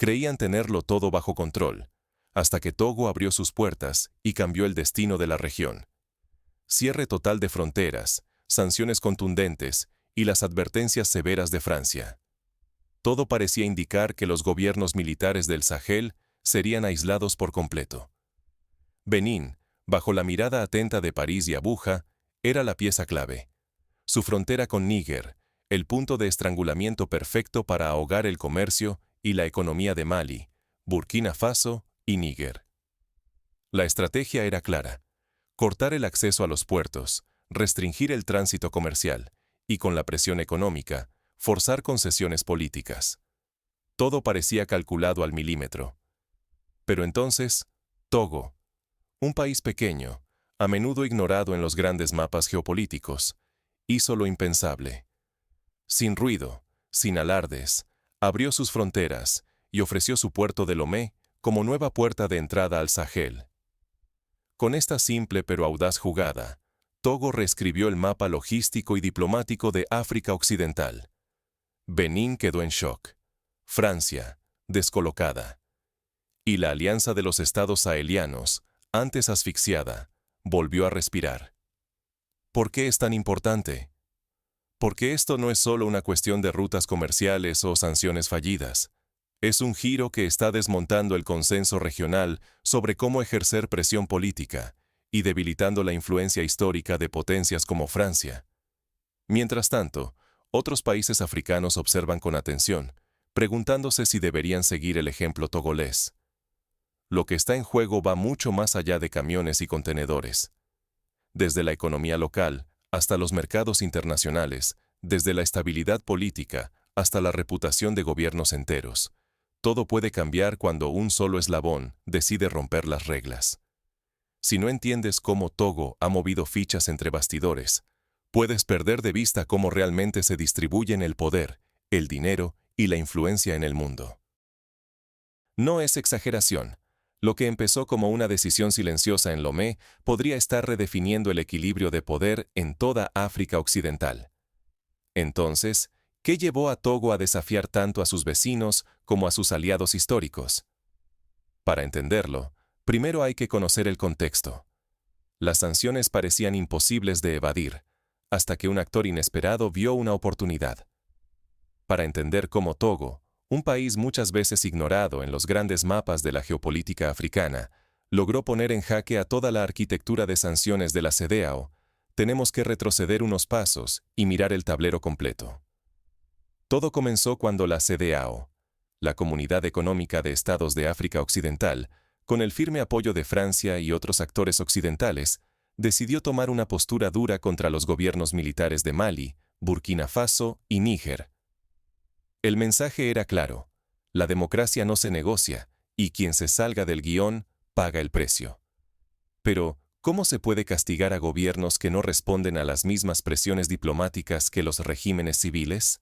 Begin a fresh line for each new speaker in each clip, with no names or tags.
Creían tenerlo todo bajo control, hasta que Togo abrió sus puertas y cambió el destino de la región. Cierre total de fronteras, sanciones contundentes y las advertencias severas de Francia. Todo parecía indicar que los gobiernos militares del Sahel serían aislados por completo. Benín, bajo la mirada atenta de París y Abuja, era la pieza clave. Su frontera con Níger, el punto de estrangulamiento perfecto para ahogar el comercio y la economía de Mali, Burkina Faso y Níger. La estrategia era clara: cortar el acceso a los puertos, restringir el tránsito comercial y, con la presión económica, forzar concesiones políticas. Todo parecía calculado al milímetro. Pero entonces, Togo, un país pequeño, a menudo ignorado en los grandes mapas geopolíticos, hizo lo impensable. Sin ruido, sin alardes, abrió sus fronteras y ofreció su puerto de Lomé como nueva puerta de entrada al Sahel. Con esta simple pero audaz jugada, Togo reescribió el mapa logístico y diplomático de África Occidental. Benín quedó en shock. Francia, descolocada. Y la alianza de los estados sahelianos, antes asfixiada, volvió a respirar. ¿Por qué es tan importante? Porque esto no es solo una cuestión de rutas comerciales o sanciones fallidas. Es un giro que está desmontando el consenso regional sobre cómo ejercer presión política y debilitando la influencia histórica de potencias como Francia. Mientras tanto, otros países africanos observan con atención, preguntándose si deberían seguir el ejemplo togolés. Lo que está en juego va mucho más allá de camiones y contenedores. Desde la economía local hasta los mercados internacionales, desde la estabilidad política hasta la reputación de gobiernos enteros. Todo puede cambiar cuando un solo eslabón decide romper las reglas. Si no entiendes cómo Togo ha movido fichas entre bastidores, puedes perder de vista cómo realmente se distribuyen el poder, el dinero y la influencia en el mundo. No es exageración. Lo que empezó como una decisión silenciosa en Lomé podría estar redefiniendo el equilibrio de poder en toda África Occidental. Entonces, ¿qué llevó a Togo a desafiar tanto a sus vecinos como a sus aliados históricos? Para entenderlo, primero hay que conocer el contexto. Las sanciones parecían imposibles de evadir, hasta que un actor inesperado vio una oportunidad. Para entender cómo Togo, un país muchas veces ignorado en los grandes mapas de la geopolítica africana, logró poner en jaque a toda la arquitectura de sanciones de la CEDEAO, tenemos que retroceder unos pasos y mirar el tablero completo. Todo comenzó cuando la CEDEAO, la Comunidad Económica de Estados de África Occidental, con el firme apoyo de Francia y otros actores occidentales, decidió tomar una postura dura contra los gobiernos militares de Mali, Burkina Faso y Níger. El mensaje era claro: la democracia no se negocia, y quien se salga del guión paga el precio. Pero, ¿cómo se puede castigar a gobiernos que no responden a las mismas presiones diplomáticas que los regímenes civiles?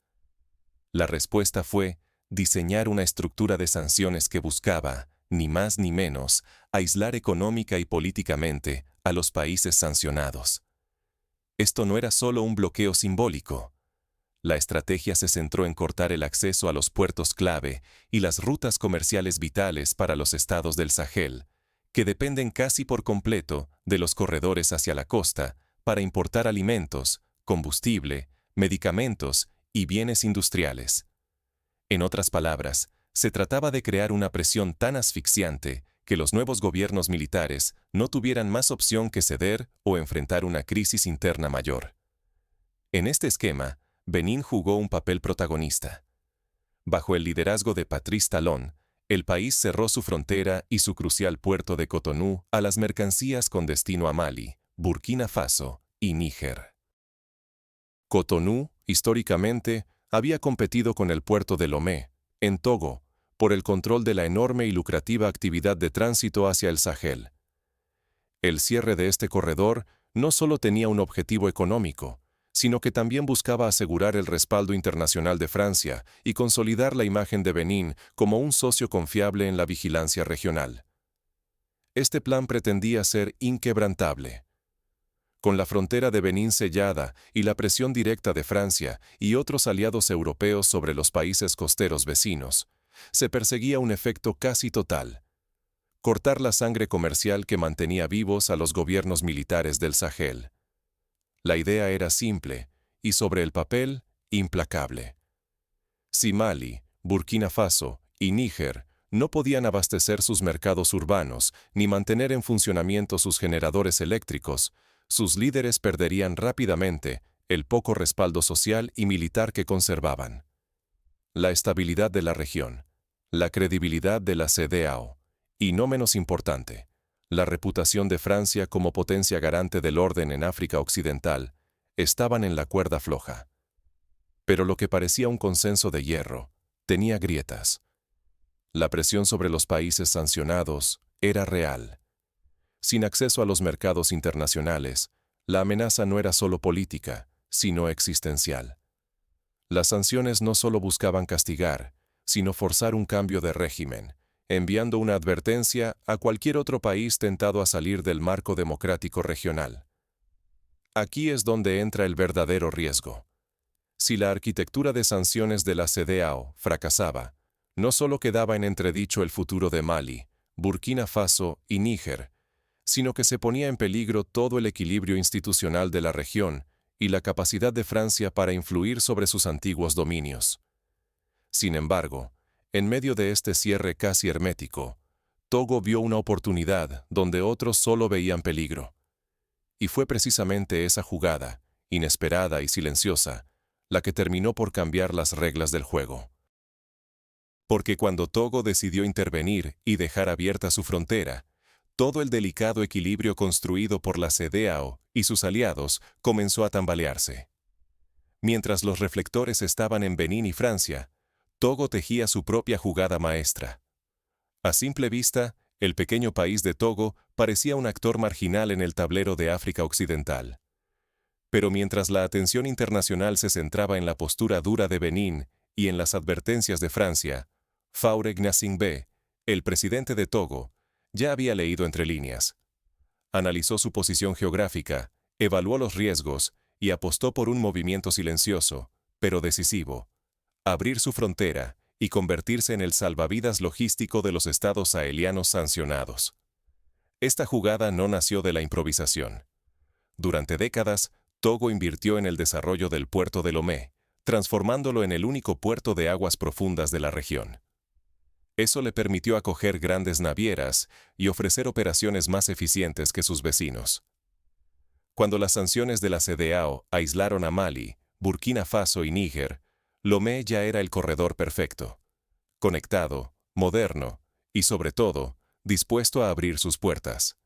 La respuesta fue diseñar una estructura de sanciones que buscaba, ni más ni menos, aislar económica y políticamente a los países sancionados. Esto no era solo un bloqueo simbólico. La estrategia se centró en cortar el acceso a los puertos clave y las rutas comerciales vitales para los estados del Sahel, que dependen casi por completo de los corredores hacia la costa para importar alimentos, combustible, medicamentos y bienes industriales. En otras palabras, se trataba de crear una presión tan asfixiante que los nuevos gobiernos militares no tuvieran más opción que ceder o enfrentar una crisis interna mayor. En este esquema, Benín jugó un papel protagonista. Bajo el liderazgo de Patrice Talon, el país cerró su frontera y su crucial puerto de Cotonú a las mercancías con destino a Mali, Burkina Faso y Níger. Cotonú, históricamente, había competido con el puerto de Lomé, en Togo, por el control de la enorme y lucrativa actividad de tránsito hacia el Sahel. El cierre de este corredor no solo tenía un objetivo económico, sino que también buscaba asegurar el respaldo internacional de Francia y consolidar la imagen de Benín como un socio confiable en la vigilancia regional. Este plan pretendía ser inquebrantable. Con la frontera de Benín sellada y la presión directa de Francia y otros aliados europeos sobre los países costeros vecinos, se perseguía un efecto casi total: cortar la sangre comercial que mantenía vivos a los gobiernos militares del Sahel. La idea era simple y, sobre el papel, implacable. Si Mali, Burkina Faso y Níger no podían abastecer sus mercados urbanos ni mantener en funcionamiento sus generadores eléctricos, sus líderes perderían rápidamente el poco respaldo social y militar que conservaban. La estabilidad de la región, la credibilidad de la CEDEAO, y no menos importante, la reputación de Francia como potencia garante del orden en África Occidental, estaban en la cuerda floja. Pero lo que parecía un consenso de hierro tenía grietas. La presión sobre los países sancionados era real. Sin acceso a los mercados internacionales, la amenaza no era solo política, sino existencial. Las sanciones no solo buscaban castigar, sino forzar un cambio de régimen, enviando una advertencia a cualquier otro país tentado a salir del marco democrático regional. Aquí es donde entra el verdadero riesgo. Si la arquitectura de sanciones de la CEDEAO fracasaba, no solo quedaba en entredicho el futuro de Mali, Burkina Faso y Níger, sino que se ponía en peligro todo el equilibrio institucional de la región y la capacidad de Francia para influir sobre sus antiguos dominios. Sin embargo, en medio de este cierre casi hermético, Togo vio una oportunidad donde otros solo veían peligro. Y fue precisamente esa jugada, inesperada y silenciosa, la que terminó por cambiar las reglas del juego. Porque cuando Togo decidió intervenir y dejar abierta su frontera, todo el delicado equilibrio construido por la CEDEAO y sus aliados comenzó a tambalearse. Mientras los reflectores estaban en Benín y Francia, Togo tejía su propia jugada maestra. A simple vista, el pequeño país de Togo parecía un actor marginal en el tablero de África Occidental. Pero mientras la atención internacional se centraba en la postura dura de Benín y en las advertencias de Francia, Faure Gnassingbé, el presidente de Togo, ya había leído entre líneas. Analizó su posición geográfica, evaluó los riesgos y apostó por un movimiento silencioso, pero decisivo: abrir su frontera y convertirse en el salvavidas logístico de los estados sahelianos sancionados. Esta jugada no nació de la improvisación. Durante décadas, Togo invirtió en el desarrollo del puerto de Lomé, transformándolo en el único puerto de aguas profundas de la región. Eso le permitió acoger grandes navieras y ofrecer operaciones más eficientes que sus vecinos. Cuando las sanciones de la CEDEAO aislaron a Mali, Burkina Faso y Níger, Lomé ya era el corredor perfecto, conectado, moderno y, sobre todo, dispuesto a abrir sus puertas.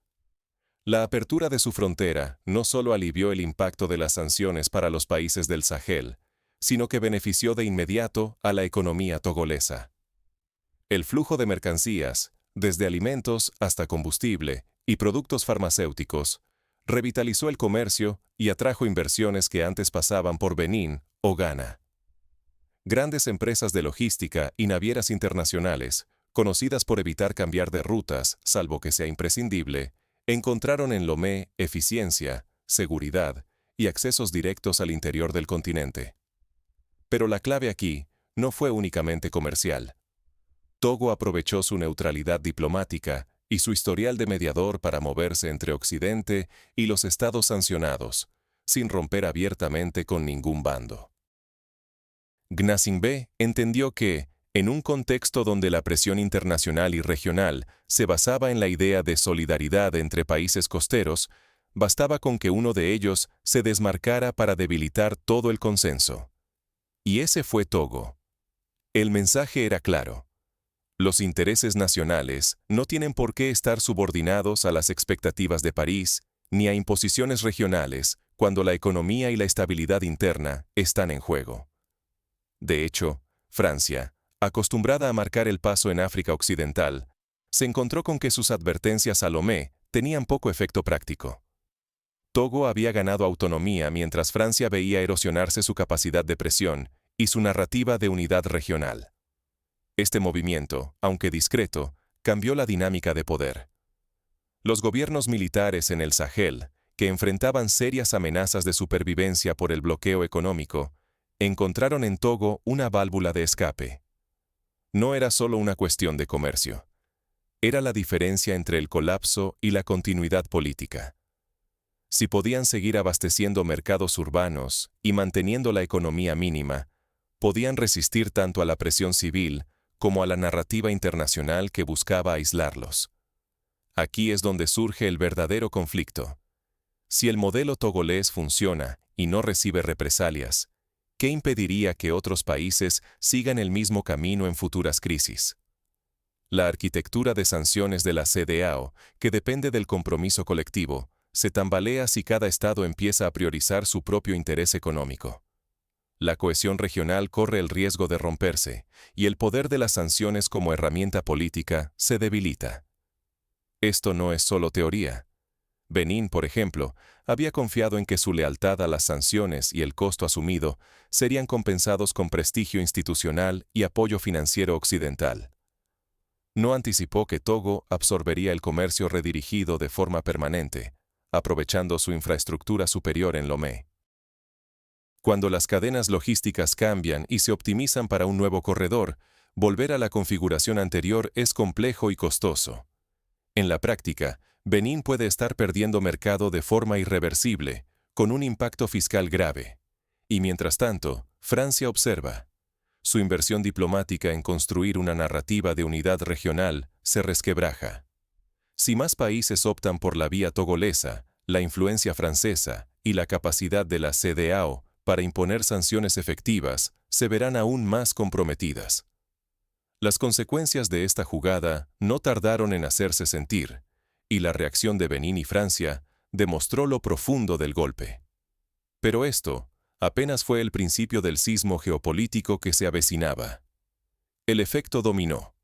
La apertura de su frontera no solo alivió el impacto de las sanciones para los países del Sahel, sino que benefició de inmediato a la economía togolesa. El flujo de mercancías, desde alimentos hasta combustible y productos farmacéuticos, revitalizó el comercio y atrajo inversiones que antes pasaban por Benín o Ghana. Grandes empresas de logística y navieras internacionales, conocidas por evitar cambiar de rutas, salvo que sea imprescindible, encontraron en Lomé eficiencia, seguridad y accesos directos al interior del continente. Pero la clave aquí no fue únicamente comercial. Togo aprovechó su neutralidad diplomática y su historial de mediador para moverse entre Occidente y los estados sancionados, sin romper abiertamente con ningún bando. Gnassingbé entendió que, en un contexto donde la presión internacional y regional se basaba en la idea de solidaridad entre países costeros, bastaba con que uno de ellos se desmarcara para debilitar todo el consenso. Y ese fue Togo. El mensaje era claro: los intereses nacionales no tienen por qué estar subordinados a las expectativas de París ni a imposiciones regionales cuando la economía y la estabilidad interna están en juego. De hecho, Francia, acostumbrada a marcar el paso en África Occidental, se encontró con que sus advertencias a Lomé tenían poco efecto práctico. Togo había ganado autonomía mientras Francia veía erosionarse su capacidad de presión y su narrativa de unidad regional. Este movimiento, aunque discreto, cambió la dinámica de poder. Los gobiernos militares en el Sahel, que enfrentaban serias amenazas de supervivencia por el bloqueo económico, encontraron en Togo una válvula de escape. no era solo una cuestión de comercio. Era la diferencia entre el colapso y la continuidad política. Si podían seguir abasteciendo mercados urbanos y manteniendo la economía mínima, podían resistir tanto a la presión civil como a la narrativa internacional que buscaba aislarlos. Aquí es donde surge el verdadero conflicto. Si el modelo togolés funciona y no recibe represalias, ¿qué impediría que otros países sigan el mismo camino en futuras crisis? La arquitectura de sanciones de la CEDEAO, que depende del compromiso colectivo, se tambalea si cada Estado empieza a priorizar su propio interés económico. La cohesión regional corre el riesgo de romperse, y el poder de las sanciones como herramienta política se debilita. Esto no es solo teoría. Benín, por ejemplo, había confiado en que su lealtad a las sanciones y el costo asumido serían compensados con prestigio institucional y apoyo financiero occidental. No anticipó que Togo absorbería el comercio redirigido de forma permanente, aprovechando su infraestructura superior en Lomé. Cuando las cadenas logísticas cambian y se optimizan para un nuevo corredor, volver a la configuración anterior es complejo y costoso. En la práctica, Benín puede estar perdiendo mercado de forma irreversible, con un impacto fiscal grave. Y mientras tanto, Francia observa. Su inversión diplomática en construir una narrativa de unidad regional se resquebraja. Si más países optan por la vía togolesa, la influencia francesa y la capacidad de la CEDEAO para imponer sanciones efectivas se verán aún más comprometidas. Las consecuencias de esta jugada no tardaron en hacerse sentir, y la reacción de Benín y Francia demostró lo profundo del golpe. Pero esto apenas fue el principio del sismo geopolítico que se avecinaba. El efecto dominó.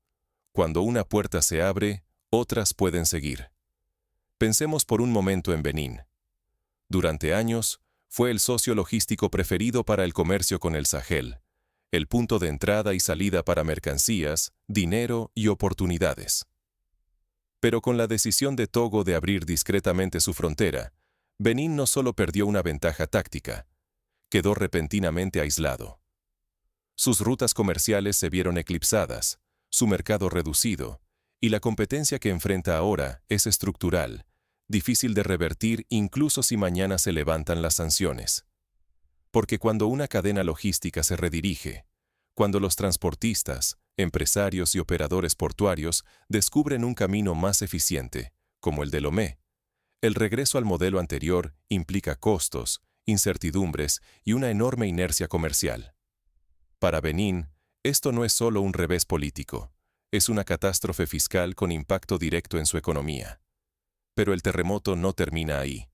Cuando una puerta se abre, otras pueden seguir. Pensemos por un momento en Benín. Durante años, fue el socio logístico preferido para el comercio con el Sahel, el punto de entrada y salida para mercancías, dinero y oportunidades. Pero con la decisión de Togo de abrir discretamente su frontera, Benín no solo perdió una ventaja táctica, quedó repentinamente aislado. Sus rutas comerciales se vieron eclipsadas, su mercado reducido, y la competencia que enfrenta ahora es estructural, difícil de revertir incluso si mañana se levantan las sanciones. Porque cuando una cadena logística se redirige, cuando los transportistas, empresarios y operadores portuarios descubren un camino más eficiente, como el de Lomé, el regreso al modelo anterior implica costos, incertidumbres y una enorme inercia comercial. Para Benín, esto no es solo un revés político, es una catástrofe fiscal con impacto directo en su economía. Pero el terremoto no termina ahí.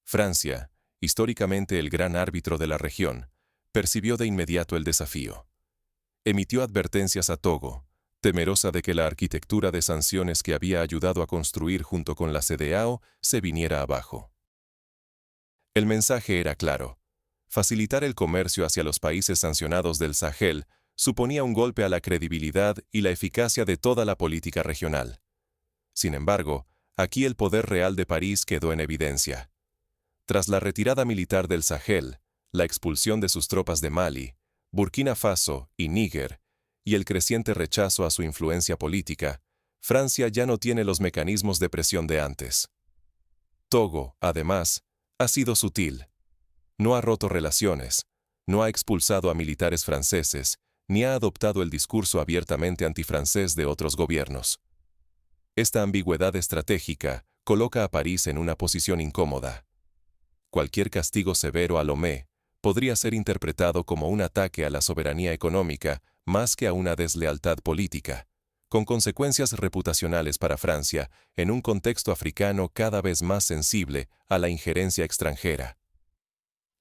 Francia, históricamente el gran árbitro de la región, percibió de inmediato el desafío. Emitió advertencias a Togo, temerosa de que la arquitectura de sanciones que había ayudado a construir junto con la CEDEAO se viniera abajo. El mensaje era claro. Facilitar el comercio hacia los países sancionados del Sahel suponía un golpe a la credibilidad y la eficacia de toda la política regional. Sin embargo, aquí el poder real de París quedó en evidencia. Tras la retirada militar del Sahel, la expulsión de sus tropas de Mali, Burkina Faso y Níger, y el creciente rechazo a su influencia política, Francia ya no tiene los mecanismos de presión de antes. Togo, además, ha sido sutil. No ha roto relaciones, no ha expulsado a militares franceses, ni ha adoptado el discurso abiertamente antifrancés de otros gobiernos. Esta ambigüedad estratégica coloca a París en una posición incómoda. Cualquier castigo severo a Lomé podría ser interpretado como un ataque a la soberanía económica más que a una deslealtad política, con consecuencias reputacionales para Francia en un contexto africano cada vez más sensible a la injerencia extranjera.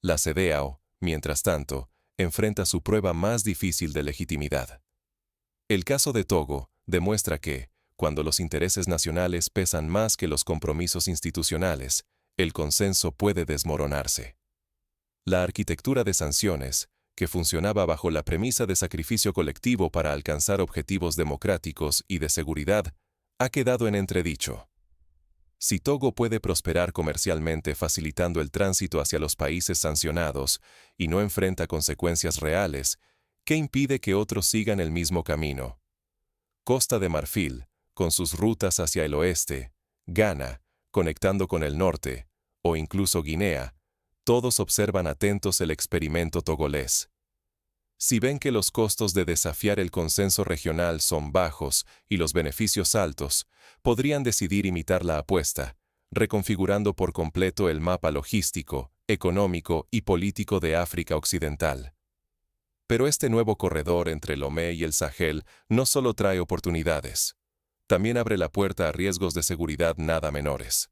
La CEDEAO, mientras tanto, enfrenta su prueba más difícil de legitimidad. El caso de Togo demuestra que, cuando los intereses nacionales pesan más que los compromisos institucionales, el consenso puede desmoronarse. La arquitectura de sanciones, que funcionaba bajo la premisa de sacrificio colectivo para alcanzar objetivos democráticos y de seguridad, ha quedado en entredicho. Si Togo puede prosperar comercialmente facilitando el tránsito hacia los países sancionados y no enfrenta consecuencias reales, ¿qué impide que otros sigan el mismo camino? Costa de Marfil, con sus rutas hacia el oeste, Ghana, conectando con el norte, o incluso Guinea, todos observan atentos el experimento togolés. Si ven que los costos de desafiar el consenso regional son bajos y los beneficios altos, podrían decidir imitar la apuesta, reconfigurando por completo el mapa logístico, económico y político de África Occidental. Pero este nuevo corredor entre Lomé y el Sahel no solo trae oportunidades, también abre la puerta a riesgos de seguridad nada menores.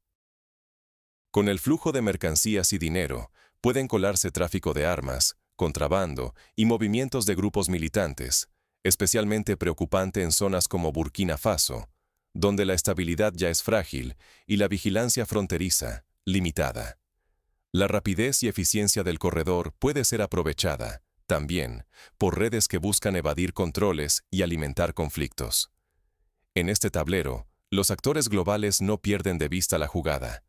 Con el flujo de mercancías y dinero, pueden colarse tráfico de armas, contrabando y movimientos de grupos militantes, especialmente preocupante en zonas como Burkina Faso, donde la estabilidad ya es frágil y la vigilancia fronteriza, limitada. La rapidez y eficiencia del corredor puede ser aprovechada, también, por redes que buscan evadir controles y alimentar conflictos. En este tablero, los actores globales no pierden de vista la jugada.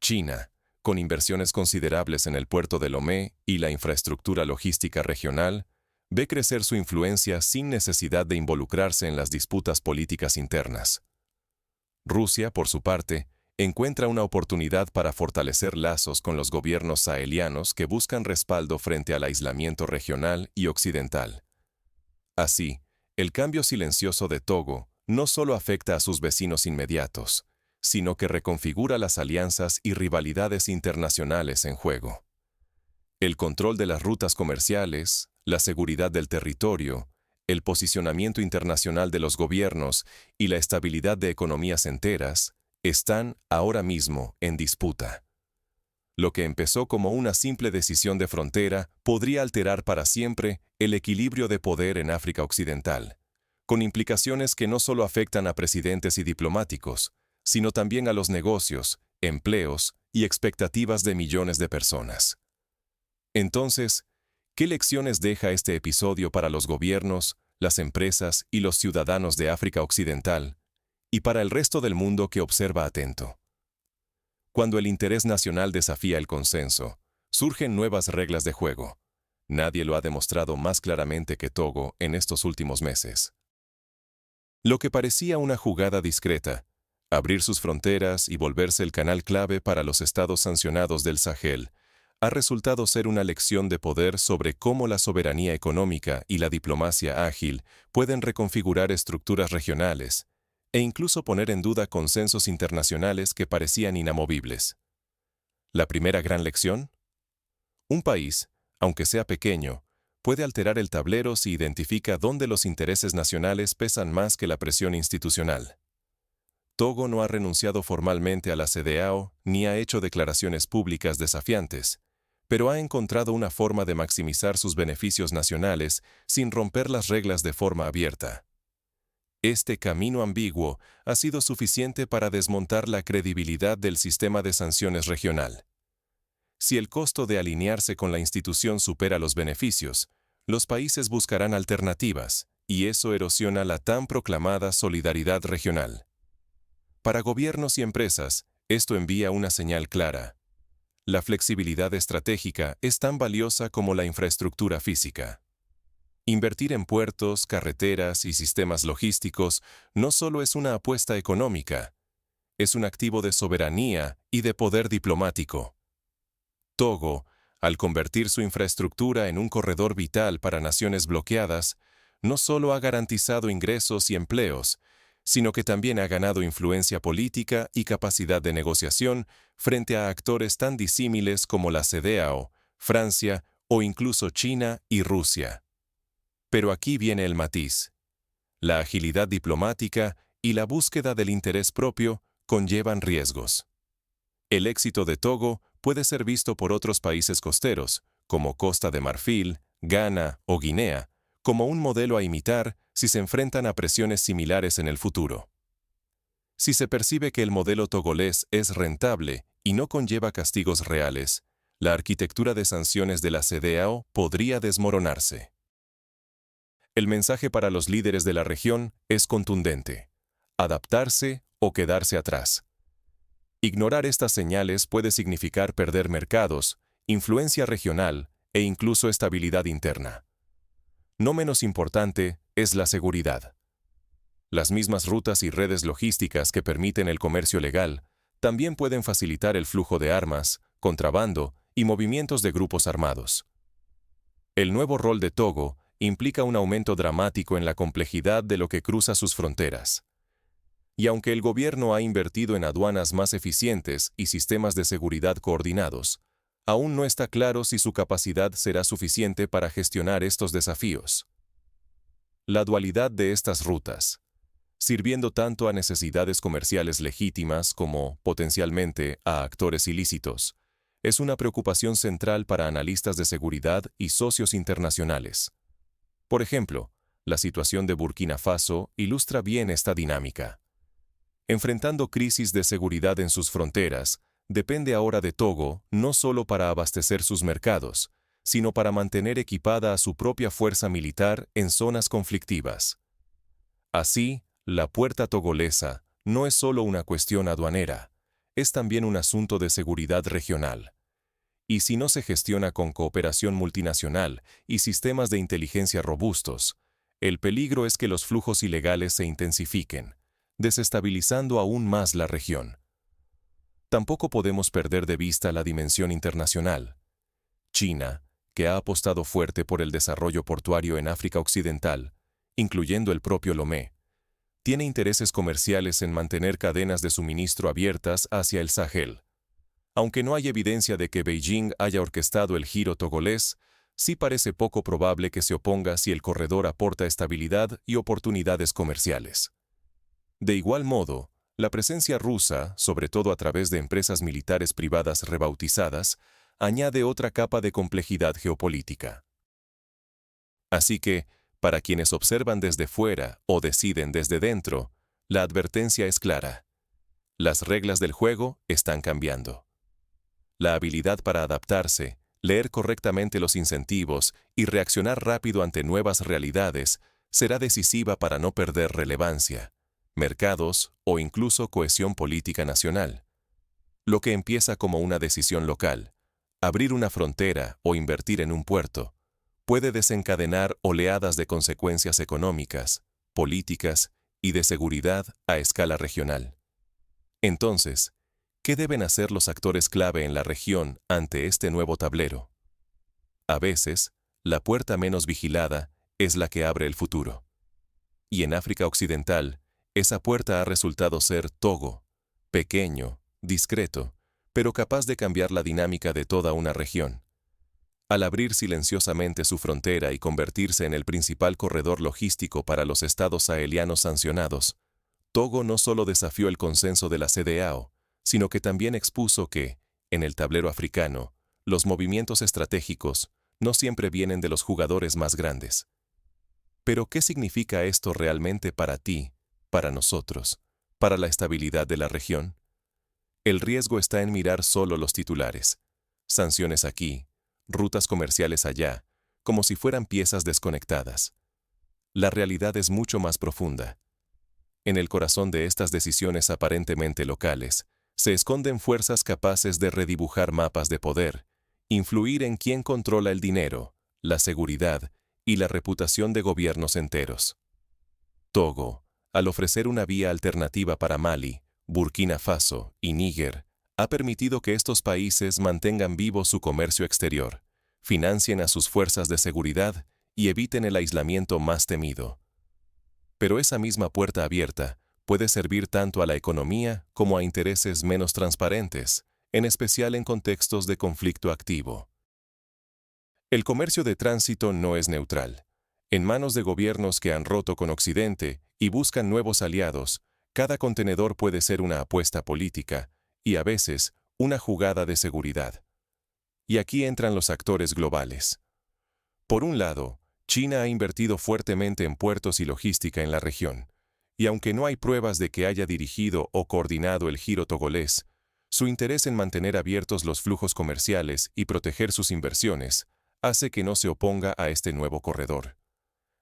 China, con inversiones considerables en el puerto de Lomé y la infraestructura logística regional, ve crecer su influencia sin necesidad de involucrarse en las disputas políticas internas. Rusia, por su parte, encuentra una oportunidad para fortalecer lazos con los gobiernos sahelianos que buscan respaldo frente al aislamiento regional y occidental. Así, el cambio silencioso de Togo no solo afecta a sus vecinos inmediatos, sino que reconfigura las alianzas y rivalidades internacionales en juego. El control de las rutas comerciales, la seguridad del territorio, el posicionamiento internacional de los gobiernos y la estabilidad de economías enteras están ahora mismo en disputa. Lo que empezó como una simple decisión de frontera podría alterar para siempre el equilibrio de poder en África Occidental, con implicaciones que no solo afectan a presidentes y diplomáticos, sino también a los negocios, empleos y expectativas de millones de personas. Entonces, ¿qué lecciones deja este episodio para los gobiernos, las empresas y los ciudadanos de África Occidental, y para el resto del mundo que observa atento? Cuando el interés nacional desafía el consenso, surgen nuevas reglas de juego. Nadie lo ha demostrado más claramente que Togo en estos últimos meses. Lo que parecía una jugada discreta, abrir sus fronteras y volverse el canal clave para los estados sancionados del Sahel, ha resultado ser una lección de poder sobre cómo la soberanía económica y la diplomacia ágil pueden reconfigurar estructuras regionales e incluso poner en duda consensos internacionales que parecían inamovibles. ¿La primera gran lección? Un país, aunque sea pequeño, puede alterar el tablero si identifica dónde los intereses nacionales pesan más que la presión institucional. Togo no ha renunciado formalmente a la CEDEAO ni ha hecho declaraciones públicas desafiantes, pero ha encontrado una forma de maximizar sus beneficios nacionales sin romper las reglas de forma abierta. Este camino ambiguo ha sido suficiente para desmontar la credibilidad del sistema de sanciones regional. Si el costo de alinearse con la institución supera los beneficios, los países buscarán alternativas, y eso erosiona la tan proclamada solidaridad regional. Para gobiernos y empresas, esto envía una señal clara. La flexibilidad estratégica es tan valiosa como la infraestructura física. Invertir en puertos, carreteras y sistemas logísticos no solo es una apuesta económica, es un activo de soberanía y de poder diplomático. Togo, al convertir su infraestructura en un corredor vital para naciones bloqueadas, no solo ha garantizado ingresos y empleos, sino que también ha ganado influencia política y capacidad de negociación frente a actores tan disímiles como la CEDEAO, Francia o incluso China y Rusia. Pero aquí viene el matiz. La agilidad diplomática y la búsqueda del interés propio conllevan riesgos. El éxito de Togo puede ser visto por otros países costeros, como Costa de Marfil, Ghana o Guinea, como un modelo a imitar si se enfrentan a presiones similares en el futuro. Si se percibe que el modelo togolés es rentable y no conlleva castigos reales, la arquitectura de sanciones de la CEDEAO podría desmoronarse. El mensaje para los líderes de la región es contundente: adaptarse o quedarse atrás. Ignorar estas señales puede significar perder mercados, influencia regional e incluso estabilidad interna. No menos importante es la seguridad. Las mismas rutas y redes logísticas que permiten el comercio legal también pueden facilitar el flujo de armas, contrabando y movimientos de grupos armados. El nuevo rol de Togo implica un aumento dramático en la complejidad de lo que cruza sus fronteras. Y aunque el gobierno ha invertido en aduanas más eficientes y sistemas de seguridad coordinados, aún no está claro si su capacidad será suficiente para gestionar estos desafíos. La dualidad de estas rutas, sirviendo tanto a necesidades comerciales legítimas como, potencialmente, a actores ilícitos, es una preocupación central para analistas de seguridad y socios internacionales. Por ejemplo, la situación de Burkina Faso ilustra bien esta dinámica. Enfrentando crisis de seguridad en sus fronteras, depende ahora de Togo no solo para abastecer sus mercados, sino para mantener equipada a su propia fuerza militar en zonas conflictivas. Así, la puerta togolesa no es solo una cuestión aduanera, es también un asunto de seguridad regional. Y si no se gestiona con cooperación multinacional y sistemas de inteligencia robustos, el peligro es que los flujos ilegales se intensifiquen, desestabilizando aún más la región. Tampoco podemos perder de vista la dimensión internacional. China, que ha apostado fuerte por el desarrollo portuario en África Occidental, incluyendo el propio Lomé, tiene intereses comerciales en mantener cadenas de suministro abiertas hacia el Sahel. Aunque no hay evidencia de que Beijing haya orquestado el giro togolés, sí parece poco probable que se oponga si el corredor aporta estabilidad y oportunidades comerciales. De igual modo, la presencia rusa, sobre todo a través de empresas militares privadas rebautizadas, añade otra capa de complejidad geopolítica. Así que, para quienes observan desde fuera o deciden desde dentro, la advertencia es clara. Las reglas del juego están cambiando. La habilidad para adaptarse, leer correctamente los incentivos y reaccionar rápido ante nuevas realidades será decisiva para no perder relevancia, mercados o incluso cohesión política nacional. Lo que empieza como una decisión local, abrir una frontera o invertir en un puerto, puede desencadenar oleadas de consecuencias económicas, políticas y de seguridad a escala regional. Entonces, ¿qué deben hacer los actores clave en la región ante este nuevo tablero? A veces, la puerta menos vigilada es la que abre el futuro. Y en África Occidental, esa puerta ha resultado ser Togo, pequeño, discreto, pero capaz de cambiar la dinámica de toda una región. Al abrir silenciosamente su frontera y convertirse en el principal corredor logístico para los estados sahelianos sancionados, Togo no solo desafió el consenso de la CEDEAO, sino que también expuso que, en el tablero africano, los movimientos estratégicos no siempre vienen de los jugadores más grandes. Pero, ¿qué significa esto realmente para ti, para nosotros, para la estabilidad de la región? El riesgo está en mirar solo los titulares. Sanciones aquí, rutas comerciales allá, como si fueran piezas desconectadas. La realidad es mucho más profunda. En el corazón de estas decisiones aparentemente locales, se esconden fuerzas capaces de redibujar mapas de poder, influir en quién controla el dinero, la seguridad y la reputación de gobiernos enteros. Togo, al ofrecer una vía alternativa para Mali, Burkina Faso y Níger, ha permitido que estos países mantengan vivo su comercio exterior, financien a sus fuerzas de seguridad y eviten el aislamiento más temido. Pero esa misma puerta abierta puede servir tanto a la economía como a intereses menos transparentes, en especial en contextos de conflicto activo. El comercio de tránsito no es neutral. En manos de gobiernos que han roto con Occidente y buscan nuevos aliados, cada contenedor puede ser una apuesta política y a veces una jugada de seguridad. Y aquí entran los actores globales. Por un lado, China ha invertido fuertemente en puertos y logística en la región, y aunque no hay pruebas de que haya dirigido o coordinado el giro togolés, su interés en mantener abiertos los flujos comerciales y proteger sus inversiones hace que no se oponga a este nuevo corredor.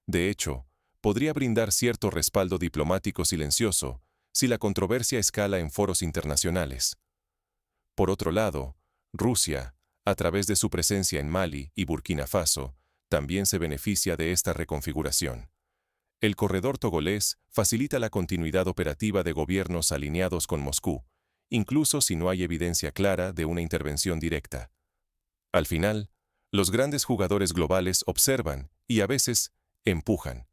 De hecho, podría brindar cierto respaldo diplomático silencioso si la controversia escala en foros internacionales. Por otro lado, Rusia, a través de su presencia en Mali y Burkina Faso, también se beneficia de esta reconfiguración. El corredor togolés facilita la continuidad operativa de gobiernos alineados con Moscú, incluso si no hay evidencia clara de una intervención directa. Al final, los grandes jugadores globales observan y a veces empujan,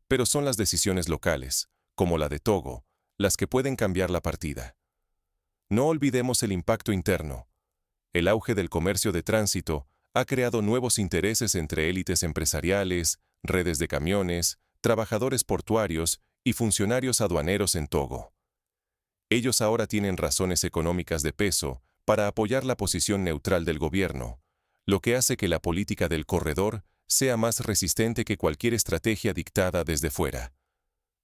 pero son las decisiones locales, como la de Togo, las que pueden cambiar la partida. No olvidemos el impacto interno. El auge del comercio de tránsito ha creado nuevos intereses entre élites empresariales, redes de camiones, trabajadores portuarios y funcionarios aduaneros en Togo. Ellos ahora tienen razones económicas de peso para apoyar la posición neutral del gobierno, lo que hace que la política del corredor sea más resistente que cualquier estrategia dictada desde fuera.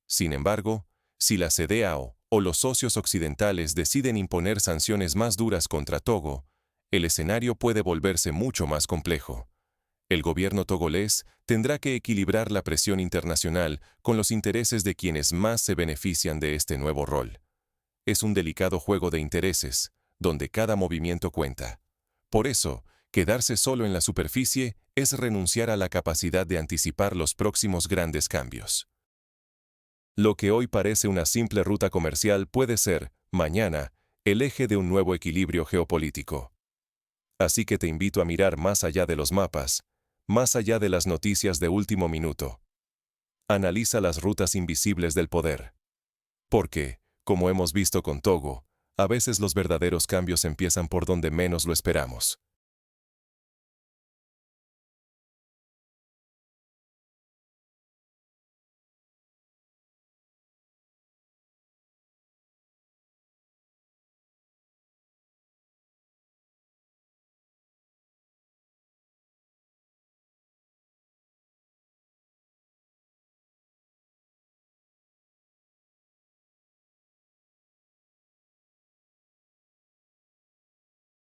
Sin embargo, si la CEDEAO o los socios occidentales deciden imponer sanciones más duras contra Togo, el escenario puede volverse mucho más complejo. El gobierno togolés tendrá que equilibrar la presión internacional con los intereses de quienes más se benefician de este nuevo rol. Es un delicado juego de intereses, donde cada movimiento cuenta. Por eso, quedarse solo en la superficie es renunciar a la capacidad de anticipar los próximos grandes cambios. Lo que hoy parece una simple ruta comercial puede ser, mañana, el eje de un nuevo equilibrio geopolítico. Así que te invito a mirar más allá de los mapas, más allá de las noticias de último minuto. Analiza las rutas invisibles del poder. Porque, como hemos visto con Togo, a veces los verdaderos cambios empiezan por donde menos lo esperamos.